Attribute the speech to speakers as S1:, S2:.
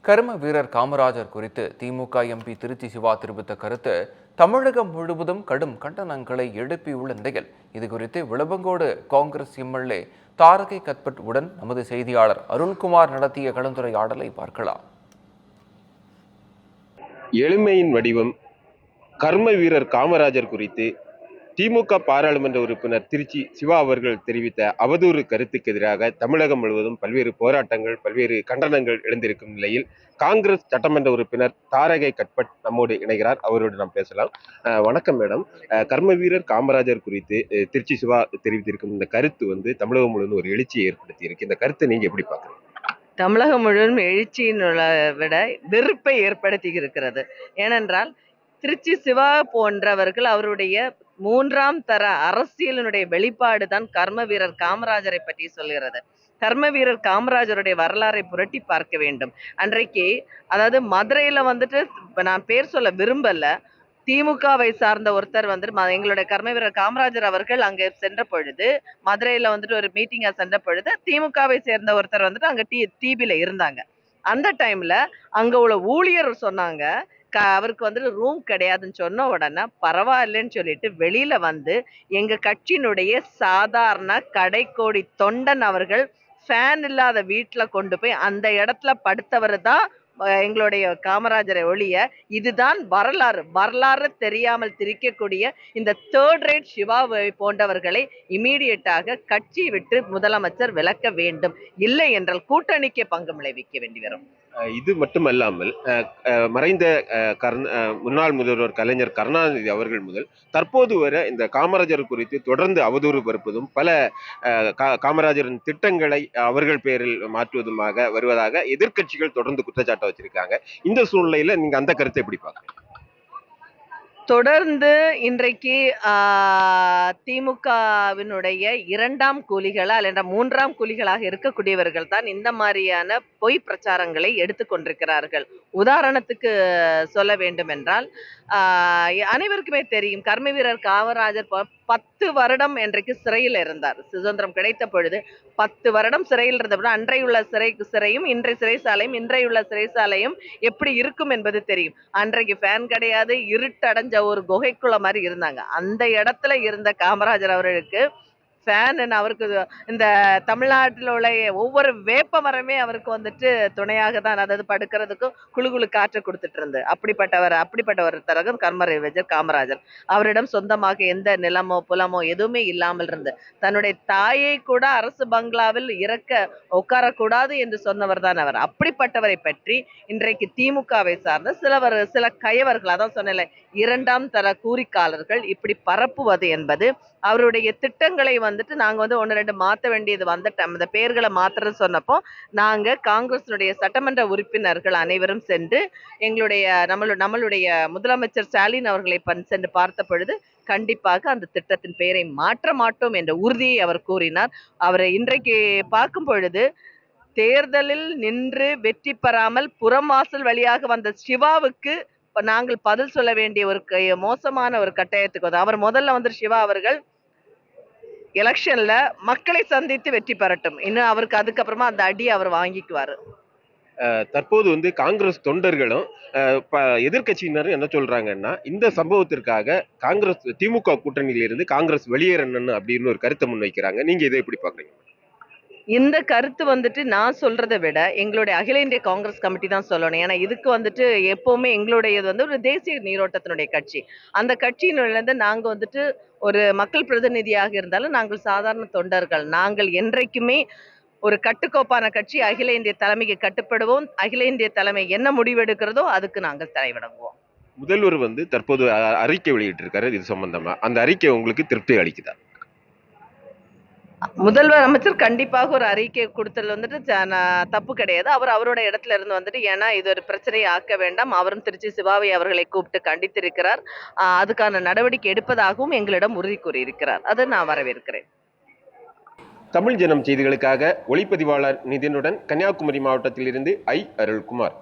S1: கர்ம வீரர் காமராஜர் குறித்து திமுக எம்பி திருச்சி சிவா தெரிவித்த கருத்து தமிழகம் முழுவதும் கடும் கண்டனங்களை எழுப்பியுள்ள நிலையில் இதுகுறித்து விளவங்கோடு காங்கிரஸ் எம்எல்ஏ தாரகை கத்பட் உடன் நமது செய்தியாளர் அருண்குமார் நடத்திய கலந்துரையாடலை பார்க்கலாம்.
S2: எளிமையின் வடிவம் கர்ம வீரர் காமராஜர் குறித்து திமுக பாராளுமன்ற உறுப்பினர் திருச்சி சிவா அவர்கள் தெரிவித்த அவதூறு கருத்துக்கு எதிராக தமிழகம் முழுவதும் பல்வேறு போராட்டங்கள், பல்வேறு கண்டனங்கள் எழுந்திருக்கும் நிலையில் காங்கிரஸ் சட்டமன்ற உறுப்பினர் தாரகை கத்பட் நம்மோடு இணைகிறார். அவரோடு நாம் பேசலாம். வணக்கம் மேடம். கர்ம வீரர் காமராஜர் குறித்து திருச்சி சிவா தெரிவித்திருக்கும் இந்த கருத்து தமிழகம் முழுவதும் ஒரு எழுச்சியை ஏற்படுத்தி இருக்கு. இந்த கருத்தை நீங்க எப்படி பாக்குறீங்க?
S3: தமிழகம் முழுவதும் எழுச்சியின் விட வெறுப்பை ஏற்படுத்தி இருக்கிறது. ஏனென்றால் திருச்சி சிவா போன்றவர்கள் அவருடைய மூன்றாம் தர அரசியலினுடைய வெளிப்பாடு தான் கர்ம வீரர் காமராஜரை பற்றி சொல்கிறது. கர்ம வீரர் காமராஜருடைய வரலாறை புரட்டி பார்க்க வேண்டும். அன்றைக்கு அதாவது மதுரையில நான் பேர் சொல்ல விரும்பல, திமுகவை சார்ந்த ஒருத்தர் எங்களுடைய கர்ம வீரர் காமராஜர் அவர்கள் அங்க சென்ற பொழுது, மதுரையில ஒரு மீட்டிங்கா சென்ற பொழுது திமுகவை சேர்ந்த ஒருத்தர் அங்க டிபில இருந்தாங்க. அந்த டைம்ல அங்க உள்ள ஊழியர் சொன்னாங்க, அவருக்கு ரூம் கிடையாதுன்னு சொன்ன உடனே பரவாயில்லன்னு சொல்லிட்டு வெளியில எங்க கட்சியினுடைய சாதாரண கடைக்கோடி தொண்டன் அவர்கள் ஃபேன் இல்லாத வீட்டுல கொண்டு போய் அந்த இடத்துல படுத்தவர் தான் எங்களுடைய காமராஜரை ஒழிய. இதுதான் வரலாறு தெரியாமல் திரிக்கக்கூடிய இந்த தேர்ட் ரேட் சிவாவை போன்றவர்களை இமீடியட்டாக கட்சி விட்டு முதலமைச்சர் விலக்க வேண்டும். இல்லை என்றால் கூட்டணிக்கு பங்கு விளைவிக்க வேண்டி வரும்.
S2: இது மட்டுமல்லாமல் மறைந்த முன்னாள் முதல்வர் கலைஞர் கருணாநிதி அவர்கள் முதல் தற்போது வரை இந்த காமராஜர் குறித்து தொடர்ந்து அவதூறு பரப்புவதும், பல காமராஜரின் திட்டங்களை அவர்கள் பேரில் மாற்றுவதுமாக வருவதாக எதிர்கட்சிகள் தொடர்ந்து குற்றச்சாட்டை வச்சிருக்காங்க. இந்த சூழ்நிலையில நீங்க அந்த கருத்தை எப்படி பார்க்க?
S3: தொடர்ந்து இன்றைக்கு திமுகவினுடைய இரண்டாம் கூலிகளா அல்ல மூன்றாம் கூலிகளாக இருக்கக்கூடியவர்கள் தான் இந்த மாதிரியான பொய் பிரச்சாரங்களை எடுத்துக்கொண்டிருக்கிறார்கள். உதாரணத்துக்கு சொல்ல வேண்டும் என்றால், அனைவருக்குமே தெரியும் கர்ம வீரர் காமராஜர் 10 வருடம் இன்றைக்கு சிறையில் இருந்தார். சுதந்திரம் கிடைத்த பொழுது 10 வருடம் சிறையில் இருந்தபோது அன்றையுள்ள சிறையும் இன்றைய சிறைசாலையும் இன்றையுள்ள சிறைசாலையும் எப்படி இருக்கும் என்பது தெரியும். அன்றைக்கு ஃபேன் கிடையாது, இருட்டடைஞ்ச ஒரு குகைக்குள்ள மாதிரி இருந்தாங்க. அந்த இடத்துல இருந்த காமராஜர் அவர்களுக்கு ஃபேன் அவருக்கு இந்த தமிழ்நாட்டில் உள்ள ஒவ்வொரு வேப்ப மரமே அவருக்கு துணையாக தான், அதாவது படுக்கிறதுக்கும் குழு காற்று கொடுத்துட்டு இருந்து அப்படிப்பட்ட ஒரு தரகம் கர்ம வீரர் காமராஜர். அவரிடம் சொந்தமாக எந்த நிலமோ புலமோ எதுவுமே இல்லாமல் இருந்து தன்னுடைய தாயை கூட அரசு பங்களாவில் உட்காரக்கூடாது என்று சொன்னவர் தான் அவர். அப்படிப்பட்டவரை பற்றி இன்றைக்கு திமுகவை சார்ந்த சில கயவர்கள், அதான் சொன்ன இரண்டாம் தர கூறிக்காலர்கள் இப்படி பரப்புவது என்பது அவருடைய திட்டங்களை நாங்க 1-2 மாத்த வேண்டியது அந்த பெயர்களை மாத்துறது சொன்னப்போ நாங்க காங்கிரஸினுடைய சட்டமன்ற உறுப்பினர்கள் அனைவரும் சென்று நம்மளுடைய முதலமைச்சர் ஸ்டாலின் அவர்களை சென்று பார்த்த பொழுது கண்டிப்பாக அந்த திட்டத்தின் பெயரை மாற்ற மாட்டோம் என்ற உறுதியை அவர் கூறினார். அவரை இன்றைக்கு பார்க்கும் பொழுது தேர்தலில் நின்று வெற்றி பெறாமல் புறவாசல் வழியாக வந்த சிவாவுக்கு நாங்கள் பதில் சொல்ல வேண்டிய ஒரு மோசமான ஒரு கட்டாயத்துக்கு அவர் முதல்ல சிவா அவர்கள் எலெக்ஷன்ல மக்களை சந்தித்து வெற்றி பெறட்டும். இன்னும் அவருக்கு அதுக்கப்புறமா அந்த அடி அவர் வாங்கிக்குவாரு.
S2: தற்போது காங்கிரஸ் தொண்டர்களும் எதிர்கட்சியினரும் என்ன சொல்றாங்கன்னா, இந்த சம்பவத்திற்காக திமுக கூட்டணியில இருந்து காங்கிரஸ் வெளியேறணும் அப்படின்னு ஒரு கருத்தை முன்வைக்கிறாங்க. நீங்க இதை எப்படி பாக்குறீங்க?
S3: இந்த கருத்து நான் சொல்றதை விட எங்களுடைய அகில இந்திய காங்கிரஸ் கமிட்டி தான் சொல்லணும். ஏன்னா இதுக்கு எப்பவுமே எங்களுடையது ஒரு தேசிய நீரோட்டத்தினுடைய கட்சி. அந்த கட்சியிலிருந்து நாங்க ஒரு மக்கள் பிரதிநிதியாக இருந்தாலும் நாங்கள் சாதாரண தொண்டர்கள். நாங்கள் என்றைக்குமே ஒரு கட்டுக்கோப்பான கட்சி. அகில இந்திய தலைமைக்கு கட்டுப்படுவோம். அகில இந்திய தலைமை என்ன முடிவெடுக்கிறதோ அதுக்கு நாங்கள் தலைவணங்குவோம்.
S2: முதல்வர் தற்போது அறிக்கை வெளியிட்டிருக்காரு. இது சம்பந்தமா அந்த அறிக்கை உங்களுக்கு திருப்தி அளிக்குதா?
S3: முதல்வர் அமைச்சர் கண்டிப்பாக ஒரு அறிக்கை கொடுத்தது தப்பு கிடையாது. அவர் அவரோட இடத்துல இருந்து ஏன்னா இது ஒரு பிரச்சனையை ஆக்க வேண்டாம், அவரும் திருச்சி சிவாவை அவர்களை கூப்பிட்டு கண்டித்திருக்கிறார். அதுக்கான நடவடிக்கை எடுப்பதாகவும் எங்களிடம் உறுதி கூறியிருக்கிறார். அதை நான் வரவேற்கிறேன்.
S2: தமிழ் ஜனம் செய்திகளுக்காக ஒளிப்பதிவாளர் நிதினுடன் கன்னியாகுமரி மாவட்டத்தில் இருந்து அருள்குமார்.